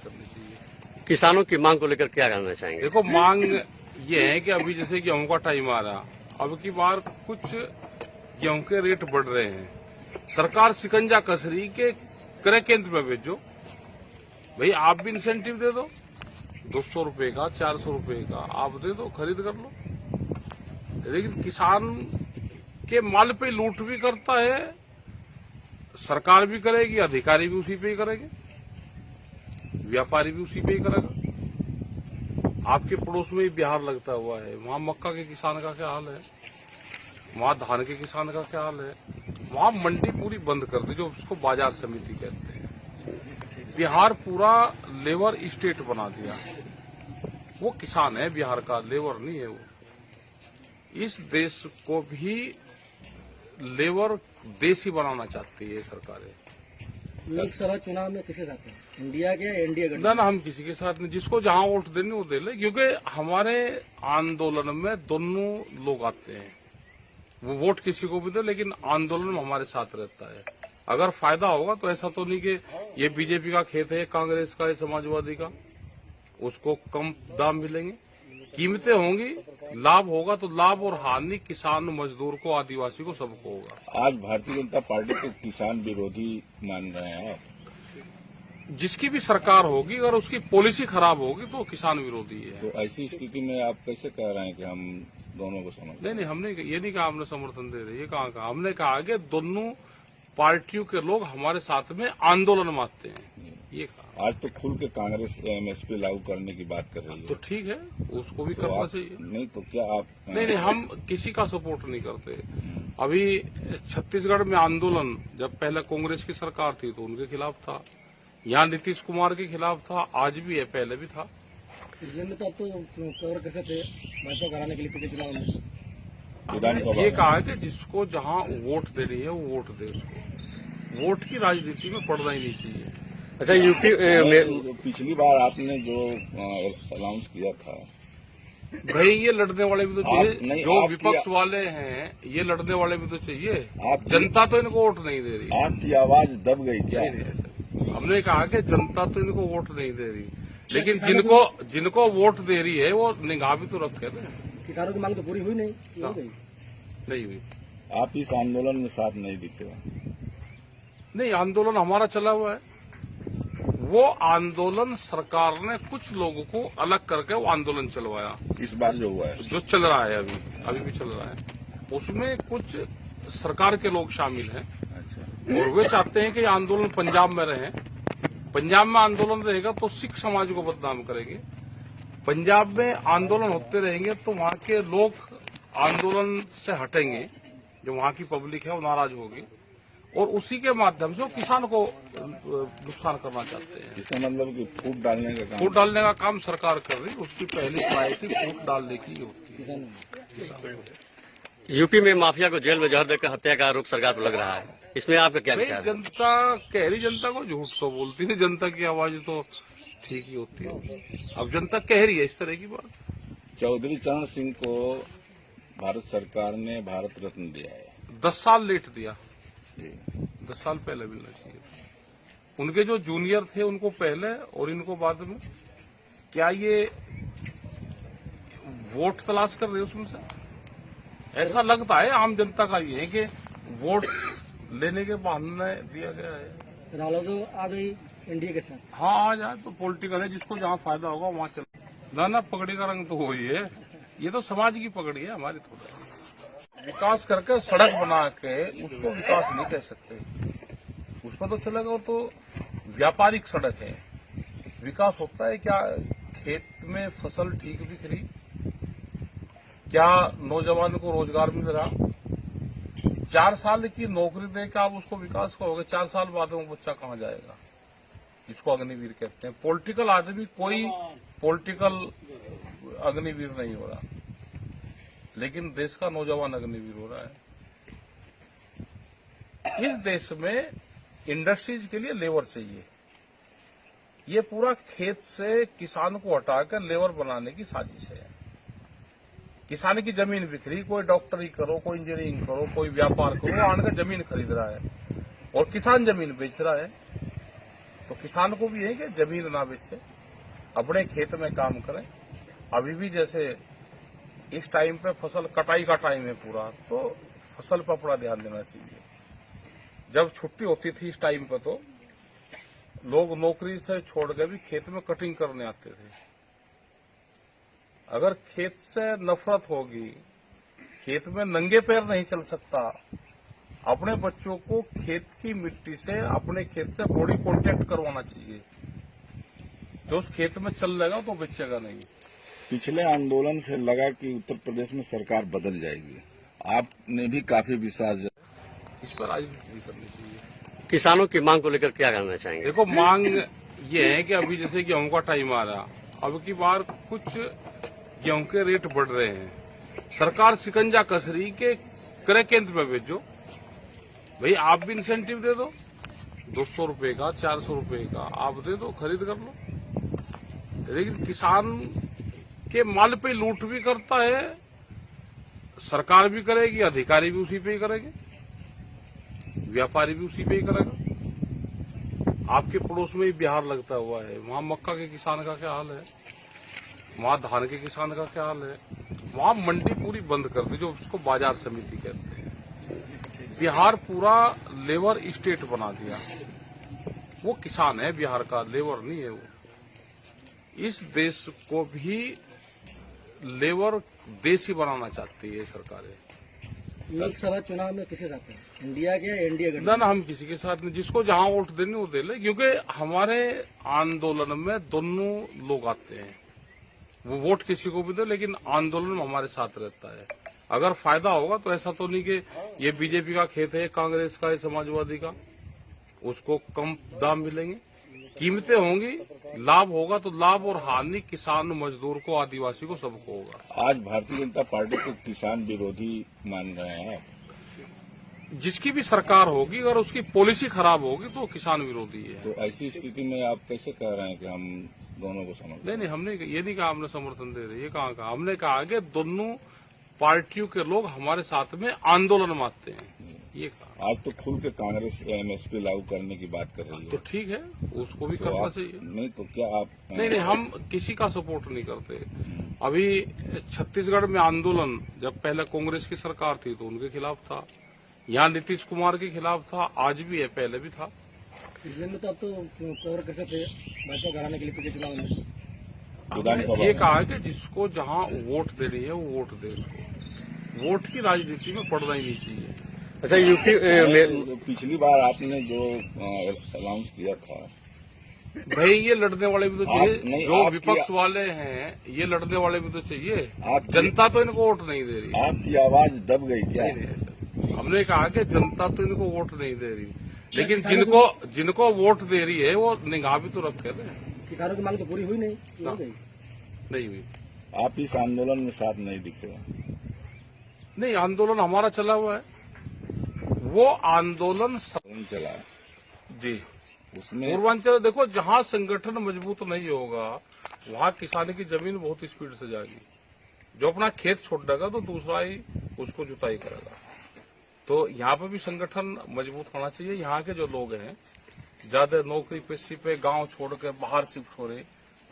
करनी चाहिए। किसानों की मांग को लेकर क्या कहना चाहेंगे? देखो, मांग ये है कि अभी जैसे गेहूं का टाइम आ रहा, अब की बार कुछ गेहूं के रेट बढ़ रहे हैं, सरकार शिकंजा कस रही के क्रय केंद्र में भेजो, भाई आप भी इंसेंटिव दे दो, 200 रुपए का 400 रुपए का आप दे दो, खरीद कर लो। लेकिन किसान के माल पे लूट भी करता है, सरकार भी करेगी, अधिकारी भी उसी पे ही करेंगे, व्यापारी भी उसी पे ही करेगा। आपके पड़ोस में ही बिहार लगता हुआ है, वहां मक्का के किसान का क्या हाल है, वहां धान के किसान का क्या हाल है, वहां मंडी पूरी बंद कर दी, जो उसको बाजार समिति कहते हैं। बिहार पूरा लेबर स्टेट बना दिया, वो किसान है बिहार का, लेबर नहीं है वो। इस देश को भी लेबर देश ही बनाना चाहती है सरकारें। लोकसभा चुनाव में किसके साथ है, इंडिया के या एनडीए गठबंधन? ना हम किसी के साथ नहीं, जिसको जहां वोट देने वो दे ले, क्योंकि हमारे आंदोलन में दोनों लोग आते हैं, वो वोट किसी को भी दे, लेकिन आंदोलन में हमारे साथ रहता है। अगर फायदा होगा तो ऐसा तो नहीं कि ये बीजेपी का खेत है, कांग्रेस का है, समाजवादी का, उसको कम दाम मिलेंगे, कीमतें होंगी, लाभ होगा तो लाभ और हानि किसान, मजदूर को, आदिवासी को, सबको होगा। आज भारतीय जनता पार्टी को किसान विरोधी मान रहे हैं आप? जिसकी भी सरकार होगी, अगर उसकी पॉलिसी खराब होगी तो किसान विरोधी है। तो ऐसी स्थिति में आप कैसे कह रहे हैं कि हम दोनों को समर्थन? नहीं, हमने ये नहीं कहा हमने समर्थन दे रहे, ये कहा हमने कहा कि दोनों पार्टियों के लोग हमारे साथ में आंदोलन में आते हैं, ये कहा। आज तो खुल के कांग्रेस एमएसपी लागू करने की बात कर रही है, तो ठीक है, उसको भी तो करना आप चाहिए। नहीं तो क्या आप? नहीं, हम किसी का सपोर्ट नहीं करते। अभी छत्तीसगढ़ में आंदोलन जब पहले कांग्रेस की सरकार थी तो उनके खिलाफ था, यहाँ नीतीश कुमार के खिलाफ था, आज भी है, पहले भी था। तो अब तो कवर कैसे थे भाजपा कराने के लिए पिछले चुनाव में? हमने ये कहा है कि जिसको जहां वोट देनी है वो वोट दे, उसको वोट की राजनीति में पड़ना ही नहीं चाहिए। अच्छा, यूपी में पिछली बार आपने जो अनाउंस किया था, भाई ये लड़ने वाले भी तो चाहिए, नहीं, जो विपक्ष वाले हैं ये लड़ने वाले भी तो चाहिए। जनता तो इनको वोट नहीं दे रही। आपकी आवाज दब गई क्या? नहीं, हमने कहा कि जनता तो इनको वोट नहीं दे रही, लेकिन जिनको वोट दे रही है वो निगाह भी तो रखे थे। किसानों की मांग तो पूरी हुई नहीं, हो गई? नहीं हुई। आप इस आंदोलन में साथ नहीं दिखे? नहीं, आंदोलन हमारा चला हुआ है। वो आंदोलन सरकार ने कुछ लोगों को अलग करके वो आंदोलन चलवाया। इस बार जो हुआ है, जो चल रहा है अभी भी चल रहा है, उसमें कुछ सरकार के लोग शामिल हैं। अच्छा। और वे चाहते हैं कि आंदोलन पंजाब में रहे। पंजाब में आंदोलन रहेगा तो सिख समाज को बदनाम करेंगे। पंजाब में आंदोलन होते रहेंगे तो वहां के लोग आंदोलन से हटेंगे, जो वहां की पब्लिक है वो नाराज होगी, और उसी के माध्यम से वो किसान को नुकसान करना चाहते हैं। इसका मतलब कि फूट डालने का काम? फूट डालने का काम सरकार कर रही है, उसकी पहली प्रायोरिटी फूट डालने की होती है। यूपी में माफिया को जेल में जहर देकर हत्या का आरोप सरकार पर लग रहा है, इसमें आपका क्या विचार है? जनता कह रही, जनता को झूठ तो बोलती है, जनता की आवाज तो ठीक ही होती है। अब जनता कह रही है इस तरह की बात। चौधरी चरण सिंह को भारत सरकार ने भारत रत्न दिया है। 10 साल लेट दिया, 10 साल पहले मिलना चाहिए। उनके जो जूनियर थे उनको पहले और इनको बाद में। क्या ये वोट तलाश कर रहे उसमें से? ऐसा लगता है आम जनता का ये है कि वोट लेने के बहाने दिया गया है। रालोद आ गई एनडीए के साथ। हाँ, आ जाए तो पॉलिटिकल है, जिसको जहाँ फायदा होगा वहाँ चल। ना पगड़ी का रंग तो वही है, ये तो समाज की पगड़ी है, हमारी थोड़ा। विकास करके सड़क बना के उसको विकास नहीं कह सकते, उसमें तो चलेगा, वो तो व्यापारिक सड़क है। विकास होता है क्या खेत में फसल ठीक बिक रही, क्या नौजवान को रोजगार मिल रहा। 4 साल की नौकरी देकर आप उसको विकास करोगे, 4 साल बाद वो बच्चा कहाँ जाएगा, जिसको अग्निवीर कहते हैं। पॉलिटिकल आदमी कोई पॉलिटिकल अग्निवीर नहीं हो रहा, लेकिन देश का नौजवान अग्निवीर हो रहा है। इस देश में इंडस्ट्रीज के लिए लेबर चाहिए। ये पूरा खेत से किसान को हटाकर लेबर बनाने की साजिश है। किसान की जमीन बिखरी, कोई डॉक्टरी करो, कोई इंजीनियरिंग करो, कोई व्यापार करो, आने का जमीन खरीद रहा है और किसान जमीन बेच रहा है। तो किसान को भी है कि जमीन ना बेचे, अपने खेत में काम करें। अभी भी जैसे इस टाइम पे फसल कटाई का टाइम है पूरा, तो फसल पर थोड़ा ध्यान देना चाहिए। जब छुट्टी होती थी इस टाइम पे तो लोग नौकरी से छोड़ के भी खेत में कटिंग करने आते थे। अगर खेत से नफरत होगी, खेत में नंगे पैर नहीं चल सकता, अपने बच्चों को खेत की मिट्टी से, अपने खेत से बॉडी कांटेक्ट करवाना चाहिए। जो उस खेत में चल लेगा तो बेचेगा नहीं। पिछले आंदोलन से लगा कि उत्तर प्रदेश में सरकार बदल जाएगी, आपने भी काफी विश्वास इस पर राजनीति नहीं करनी चाहिए। किसानों की मांग को लेकर क्या करना चाहेंगे? देखो, मांग ये है कि अभी जैसे गेहूं का टाइम आ रहा, अब की बार कुछ गेहूं के रेट बढ़ रहे हैं। सरकार शिकंजा कस रही के क्रय केंद्र में भेजो, भाई आप भी इंसेंटिव दे दो, 200 रुपए का, 400 रुपए का आप दे दो, खरीद कर लो। लेकिन किसान के माल पे लूट भी करता है, सरकार भी करेगी, अधिकारी भी उसी पे ही करेंगे, व्यापारी भी उसी पे ही करेगा। आपके पड़ोस में ही बिहार लगता हुआ है, वहां मक्का के किसान का क्या हाल है, वहां धान के किसान का क्या हाल है। वहां मंडी पूरी बंद कर दी, जो उसको बाजार समिति कहते हैं। बिहार पूरा लेबर स्टेट बना दिया। वो किसान है बिहार का, लेबर नहीं है वो। इस देश को भी लेबर देश ही बनाना चाहती है सरकारें। लोकसभा चुनाव में किसके साथ है, इंडिया के या एनडीए ना गठबंधन? हम किसी के साथ नहीं, जिसको जहां वोट देने वो दे ले, क्योंकि हमारे आंदोलन में दोनों लोग आते हैं। वो वोट किसी को भी दे, लेकिन आंदोलन में हमारे साथ रहता है। अगर फायदा होगा तो ऐसा तो नहीं कि ये बीजेपी का खेत है, कांग्रेस का है, समाजवादी का, उसको कम दाम मिलेंगे, कीमतें होंगी, लाभ होगा तो लाभ और हानि किसान, मजदूर को, आदिवासी को, सबको होगा। आज भारतीय जनता पार्टी को किसान विरोधी मान रहे हैं आप? जिसकी भी सरकार होगी, अगर उसकी पॉलिसी खराब होगी तो किसान विरोधी है। तो ऐसी स्थिति में आप कैसे कह रहे हैं कि हम दोनों को समर्थन? नहीं, हमने ये नहीं कहा हमने समर्थन दे रहे, ये कहाँ कहा। हमने कहा कि दोनों पार्टियों के लोग हमारे साथ में आंदोलन में आते हैं, ये कहा। आज तो खुल के कांग्रेस एमएसपी लागू करने की बात कर रही है, तो ठीक है, उसको भी तो करना आप- चाहिए। नहीं तो क्या आप? नहीं, हम किसी का सपोर्ट नहीं करते। अभी छत्तीसगढ़ में आंदोलन जब पहले कांग्रेस की सरकार थी तो उनके खिलाफ था, यहाँ नीतीश कुमार के खिलाफ था, आज भी है, पहले भी था। में तो अब तो कवर कैसे थे भाजपा घराने के लिए पिछले चुनाव में? विधानसभा ये में। कहा है कि जिसको जहाँ वोट देनी है वो वोट दे, उसको वोट की राजनीति में पड़ना ही नहीं चाहिए। अच्छा, यूपी में पिछली बार आपने जो अनाउंस किया था, भाई ये लड़ने वाले भी तो चाहिए, नहीं, जो आपकी- विपक्ष वाले हैं ये लड़ने वाले भी तो चाहिए। आपकी- जनता तो इनको वोट नहीं दे रही। आपकी आवाज दब गई क्या? नहीं, हमने कहा कि जनता तो इनको वोट नहीं दे रही, लेकिन जिनको वोट दे रही है वो निगाह भी तो रखे थे। किसानों की मांग तो पूरी हुई नहीं कि हो गई? नहीं हुई। आप इस आंदोलन में साथ नहीं दिखे? नहीं, आंदोलन हमारा चला हुआ है, वो आंदोलन कौन चला? जी उसमें पूर्वांचल। देखो, जहां संगठन मजबूत नहीं होगा वहां किसानी की जमीन बहुत स्पीड से जाएगी। जो अपना खेत छोड़ देगा तो दूसरा ही उसको जुताई करेगा। तो यहाँ पे भी संगठन मजबूत होना चाहिए। यहाँ के जो लोग हैं ज्यादा नौकरी पेशी पे गांव छोड़ के बाहर शिफ्ट हो रहे,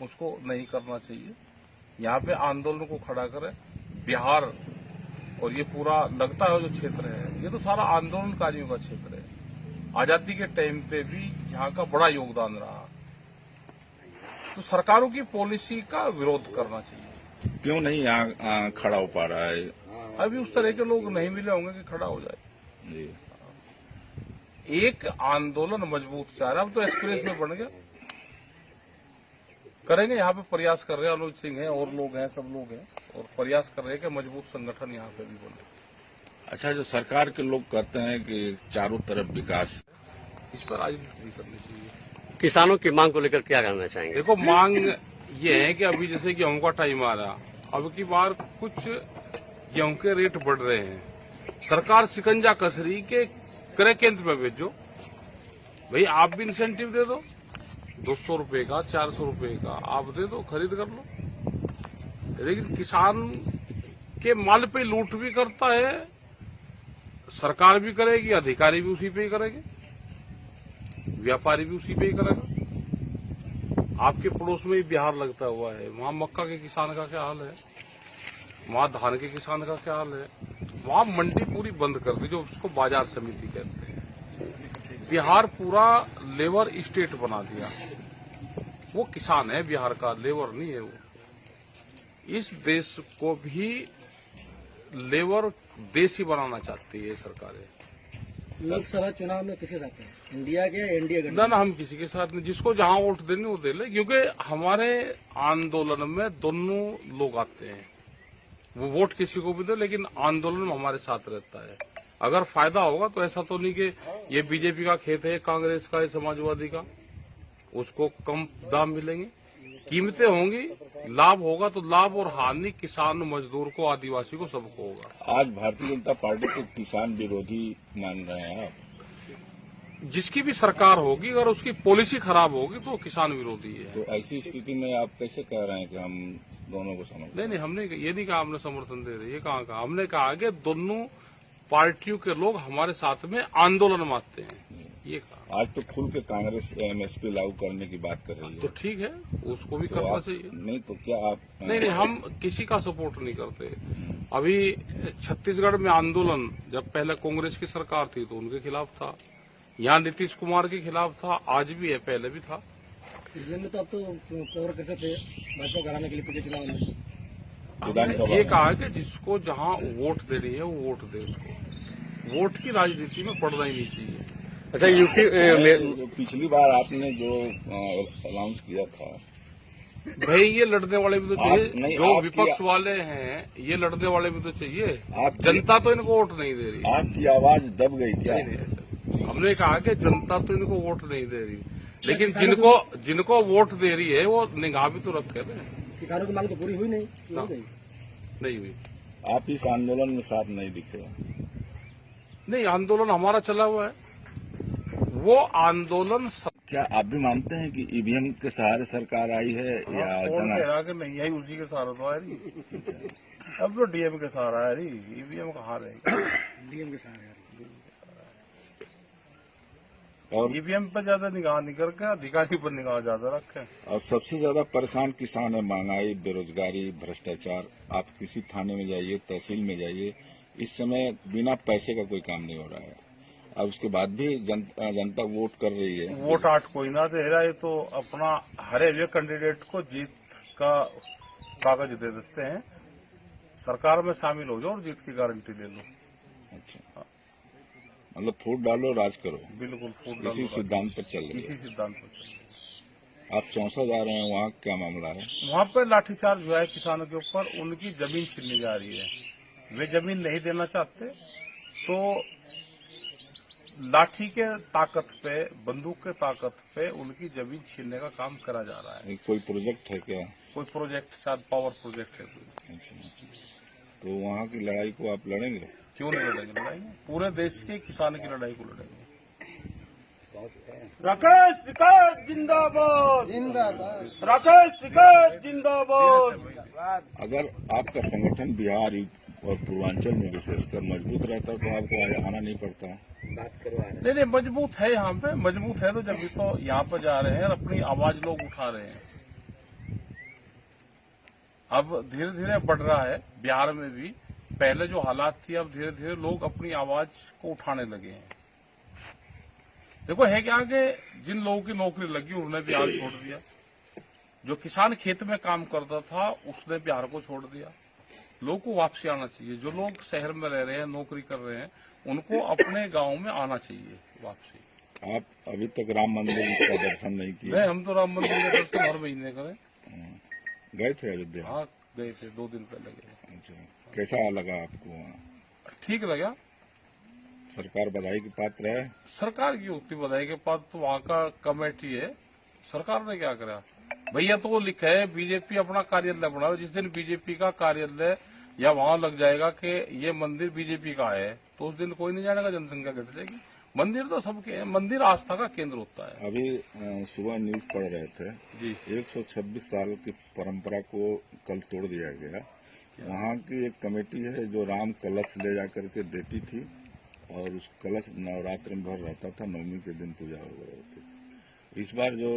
उसको नहीं करना चाहिए। यहाँ पे आंदोलन को खड़ा करें। बिहार और ये पूरा लगता है जो क्षेत्र है, ये तो सारा आंदोलनकारियों का क्षेत्र है। आजादी के टाइम पे भी यहाँ का बड़ा योगदान रहा। तो सरकारों की पॉलिसी का विरोध करना चाहिए। क्यों नहीं यहाँ खड़ा हो पा रहा है? अभी उस तरह के लोग नहीं मिले होंगे कि खड़ा हो जाए। जी, एक आंदोलन मजबूत चाह रहा है। अब तो एक्सप्रेस में बन गया, करेंगे। यहाँ पे प्रयास कर रहे हैं, अनुज सिंह है और लोग हैं, सब लोग हैं, और प्रयास कर रहे हैं कि मजबूत संगठन यहाँ पे भी बने। अच्छा, जो सरकार के लोग कहते हैं कि चारों तरफ विकास, इस पर राजनीति नहीं करनी चाहिए। किसानों की मांग को लेकर क्या करना चाहेंगे? देखो, मांग ये है कि अभी जैसे गेहूं का टाइम आ रहा, अब की बार कुछ गेहूं के रेट बढ़ रहे हैं। सरकार शिकंजा कस रही के क्रय केंद्र में भेजो, भाई आप भी इंसेंटिव दे दो, 200 रुपए का, 400 रुपए का आप दे दो, खरीद कर लो। लेकिन किसान के माल पे लूट भी करता है, सरकार भी करेगी, अधिकारी भी उसी पे ही करेंगे, व्यापारी भी उसी पे ही करेगा। आपके पड़ोस में ही बिहार लगता हुआ है, वहाँ मक्का के किसान का क्या हाल है, वहाँ धान के किसान का क्या हाल है। वहाँ मंडी पूरी बंद कर दी, जो उसको बाजार समिति कहते हैं। बिहार पूरा लेबर स्टेट बना दिया। वो किसान है बिहार का, लेबर नहीं है वो। इस देश को भी लेबर देश ही बनाना चाहती है सरकारें। लोकसभा चुनाव में किसके साथ हैं? इंडिया के या एनडीए के? ना हम किसी के साथ नहीं, जिसको जहां वोट देने वो दे ले, क्योंकि हमारे आंदोलन में दोनों लोग आते हैं। वो वोट किसी को भी दे, लेकिन आंदोलन में हमारे साथ रहता है। अगर फायदा होगा तो ऐसा तो नहीं कि ये बीजेपी का खेत है, कांग्रेस का है, समाजवादी का, उसको कम दाम मिलेंगे, कीमतें होंगी, लाभ होगा तो लाभ, और हानि किसान, मजदूर को, आदिवासी को, सबको होगा। आज भारतीय जनता पार्टी को किसान विरोधी मान रहे हैं आप? जिसकी भी सरकार होगी, अगर उसकी पॉलिसी खराब होगी तो किसान विरोधी है। तो ऐसी स्थिति में आप कैसे कह रहे हैं कि हम दोनों को समर्थन? नहीं, हमने ये नहीं कहा हमने समर्थन दे रहे, ये कहाँ कहा। हमने कहा कि दोनों पार्टियों के लोग हमारे साथ में आंदोलन में आते हैं, ये कहा। आज तो खुल के कांग्रेस एमएसपी लागू करने की बात कर रही है, तो ठीक है, उसको भी तो करना आप चाहिए। नहीं तो क्या आप? नहीं, हम किसी का सपोर्ट नहीं करते। अभी छत्तीसगढ़ में आंदोलन जब पहले कांग्रेस की सरकार थी तो उनके खिलाफ था, यहाँ नीतीश कुमार के खिलाफ था, आज भी है, पहले भी था। पिछले में तो अब तो कवर कैसे थे भाजपा को हराने के लिए पिछले चुनाव में? हमने ये कहा कि जिसको जहाँ वोट देनी है वो वोट दे, उसको वोट की राजनीति में पड़ना ही नहीं चाहिए। अच्छा, यूपी में पिछली बार आपने जो अनाउंस किया था, भाई ये लड़ने वाले भी तो चाहिए, नहीं, जो आपकी- विपक्ष वाले हैं ये लड़ने वाले भी तो चाहिए। आपकी- जनता तो इनको वोट नहीं दे रही। आपकी आवाज दब गई क्या? नहीं, हमने कहा कि जनता तो इनको वोट नहीं दे रही, लेकिन जिनको वोट दे रही है वो निगाह भी तो रखे ना। किसानों की मांग तो पूरी हुई नहीं, कि हो गई? नहीं हुई। आप इस आंदोलन में साथ नहीं दिखे? नहीं, आंदोलन हमारा चला हुआ है, वो आंदोलन क्या आप भी मानते हैं कि ईवीएम के सहारे सरकार आई है या कौन कह रहा कि नहीं आई, उसी के सहारा तो आ रही। अब तो डीएम के सहारा आ रही, ईवीएम कहाँ रहेगी। डीएम के साथ और ईवीएम पर ज्यादा निगाह नहीं करके अधिकारी पर निगाह ज्यादा रखे। और सबसे ज्यादा परेशान किसान है, महंगाई, बेरोजगारी, भ्रष्टाचार। आप किसी थाने में जाइए, तहसील में जाइए, इस समय बिना पैसे का कोई काम नहीं हो रहा है। अब उसके बाद भी जनता वोट कर रही है। वोट आठ कोई ना दे रहा है, तो अपना हरे हुए कैंडिडेट को जीत का कागज दे देते हैं, सरकार में शामिल हो जाओ और जीत की गारंटी ले लो। अच्छा, मतलब फूट डालो, राज करो, बिल्कुल फूट इसी सिद्धांत पर चल रही इसी है। सिद्धांत पर चल रही है। आप चौंसा जा रहे हैं, वहाँ क्या मामला है? वहाँ पर लाठीचार्ज हुआ है किसानों के ऊपर, उनकी जमीन छीनने जा रही है। वे जमीन नहीं देना चाहते तो लाठी के ताकत पे, बंदूक के ताकत पे उनकी जमीन छीनने का काम करा जा रहा है। कोई प्रोजेक्ट है क्या? कोई प्रोजेक्ट, शायद पावर प्रोजेक्ट है कोई। अच्छा, तो वहाँ की लड़ाई को आप लड़ेंगे? क्यों नहीं लड़ेंगे? लड़ाएंगे, पूरे देश के किसान की लड़ाई को लड़ेंगे। राकेश टिकैत जिंदाबाद, जिंदाबाद। राकेश टिकैत जिंदाबाद। अगर आपका संगठन बिहार और पूर्वांचल में विशेषकर मजबूत रहता तो आपको आना नहीं पड़ता। नहीं, मजबूत है, यहाँ पे मजबूत है तो जब भी तो यहाँ पे जा रहे हैं और अपनी आवाज लोग उठा रहे हैं। अब धीरे धीरे बढ़ रहा है बिहार में भी, पहले जो हालात थी अब धीरे धीरे लोग अपनी आवाज को उठाने लगे हैं। देखो है क्या कि जिन लोगों की नौकरी लगी उन्होंने बिहार छोड़ दिया, जो किसान खेत में काम करता था उसने बिहार को छोड़ दिया। लोगों को वापसी आना चाहिए, जो लोग शहर में रह रहे हैं, नौकरी कर रहे हैं, उनको अपने गांव में आना चाहिए वापसी। आप अभी तक राम मंदिर का दर्शन नहीं किया? नहीं, हम तो राम मंदिर के दर्शन हर महीने करें। गए थे अयोध्या? हाँ गए थे, 2 दिन पहले गए। अच्छा, कैसा लगा आपको वहाँ? ठीक लगा। सरकार बधाई की पात्र है? सरकार की उतनी बधाई के बाद तो वहाँ का कमेटी है, सरकार ने क्या करा भैया, तो वो लिखा है बीजेपी अपना कार्यालय बनाओ। जिस दिन बीजेपी का कार्यालय या वहाँ लग जाएगा कि ये मंदिर बीजेपी का है तो उस दिन कोई नहीं जानेगा, जनसंख्या घट जाएगी। मंदिर तो सबके हैं, मंदिर आस्था का केंद्र होता है। अभी सुबह न्यूज पढ़ रहे थे जी, 126 साल की परंपरा को कल तोड़ दिया गया। वहाँ की एक कमेटी है जो राम कलश ले जाकर के देती थी और उस कलश नवरात्र में भर रहता था, नवमी के दिन पूजा वगैरह होती थी। इस बार जो